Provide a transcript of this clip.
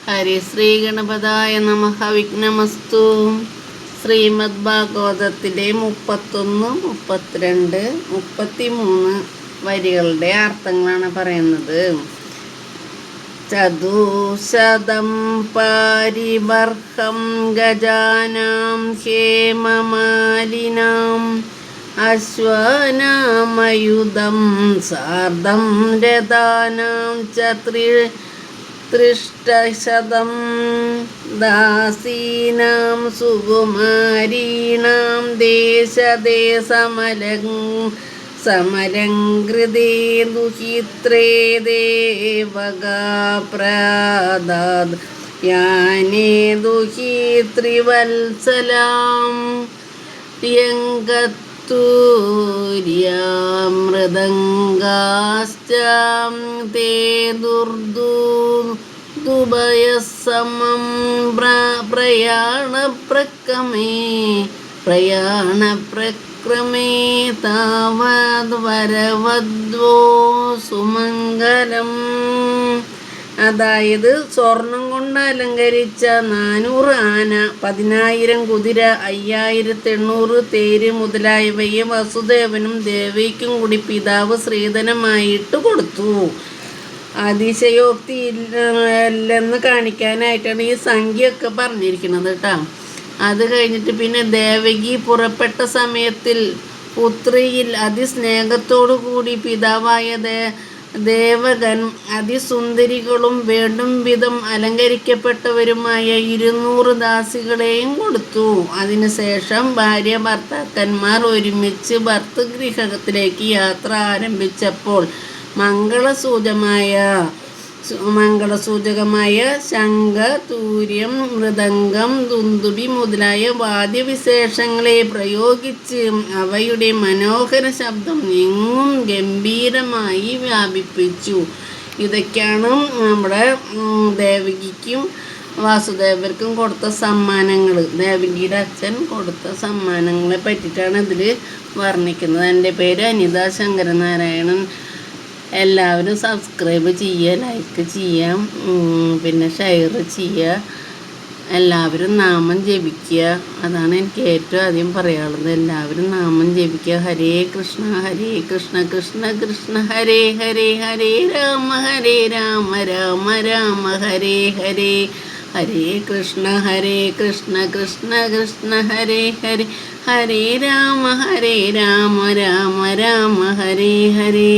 ഹരി ശ്രീ ഗണപതായ നമഃ. വിഘ്നമസ്തു. ശ്രീമദ് ഭാഗവതത്തിലെ 31, 32, 33 വരികളുടെ അർത്ഥങ്ങളാണ് പറയുന്നത്. ചതുശതം പാരിബർഹം ഗജാനാം ഹേമമാലിനാം അശ്വനാമയുധം സാർദ്ധം രഥാനാം ച ത്രിഷ്ടശതം ദാസീനാം സുകുമാരീണാം ദേശദേ സമലംകൃതേ ദുഹിത്രേ ദേവഗാപ്രദാദ് യാനേ ദുഹിത്രിവത്സലാം യങ്കത്തൂര്യാമൃദംഗാശ്ചാം തേ ദുർദുഭയസമം പ്രയാണപ്രക്രമേ താവദ് വരവദ്വോ സുമംഗലം. അതായത് സ്വർണം കൊണ്ട് അലങ്കരിച്ച 400 ആന, 10,000 കുതിര, 5,800 തേര് മുതലായവയെ വസുദേവനും ദേവയ്ക്കും കൂടി പിതാവ് ശ്രീധനമായിട്ട് കൊടുത്തു. അതിശയോക്തി ഇല്ലെന്ന് കാണിക്കാനായിട്ടാണ് ഈ സംഖ്യയൊക്കെ പറഞ്ഞിരിക്കുന്നത് കേട്ടോ. അത് കഴിഞ്ഞിട്ട് പിന്നെ ദേവകി പുറപ്പെട്ട സമയത്തിൽ പുത്രിയിൽ അതിസ്നേഹത്തോടു കൂടി പിതാവായ ദേവകൻ അതിസുന്ദരികളും വേണ്ടും വിധം അലങ്കരിക്കപ്പെട്ടവരുമായ 200 ദാസികളെയും കൊടുത്തു. അതിനുശേഷം ഭാര്യ ഭർത്താക്കന്മാർ ഒരുമിച്ച് ഭർതൃഗൃഹത്തിലേക്ക് യാത്ര ആരംഭിച്ചപ്പോൾ മംഗളസൂചകമായ ശംഖ, തൂര്യം, മൃദംഗം, ദുന്ദുബി മുതലായ വാദ്യവിശേഷങ്ങളെ പ്രയോഗിച്ച് അവയുടെ മനോഹര ശബ്ദം എങ്ങും ഗംഭീരമായി വ്യാപിപ്പിച്ചു. ഇതൊക്കെയാണ് നമ്മുടെ ദേവകിക്കും വാസുദേവർക്കും കൊടുത്ത സമ്മാനങ്ങൾ. ദേവകിയുടെ അച്ഛൻ കൊടുത്ത സമ്മാനങ്ങളെ പറ്റിയിട്ടാണ് ഇതിൽ വർണ്ണിക്കുന്നത്. എൻ്റെ പേര് അനിത ശങ്കരനാരായണൻ. എല്ലാവരും സബ്സ്ക്രൈബ് ചെയ്യുക, ലൈക്ക് ചെയ്യാം, പിന്നെ ഷെയർ ചെയ്യുക. എല്ലാവരും നാമം ജപിക്കുക. അതാണ് എനിക്ക് ഏറ്റവും ആദ്യം പറയാനുള്ളത്. എല്ലാവരും നാമം ജപിക്കുക. ഹരേ കൃഷ്ണ ഹരേ കൃഷ്ണ കൃഷ്ണ കൃഷ്ണ ഹരേ ഹരേ, ഹരേ രാമ രാമ രാമ ഹരേ ഹരേ, ഹരേ കൃഷ്ണ കൃഷ്ണ കൃഷ്ണ ഹരേ ഹരേ, ഹരേ രാമ രാമ രാമ ഹരേ ഹരേ.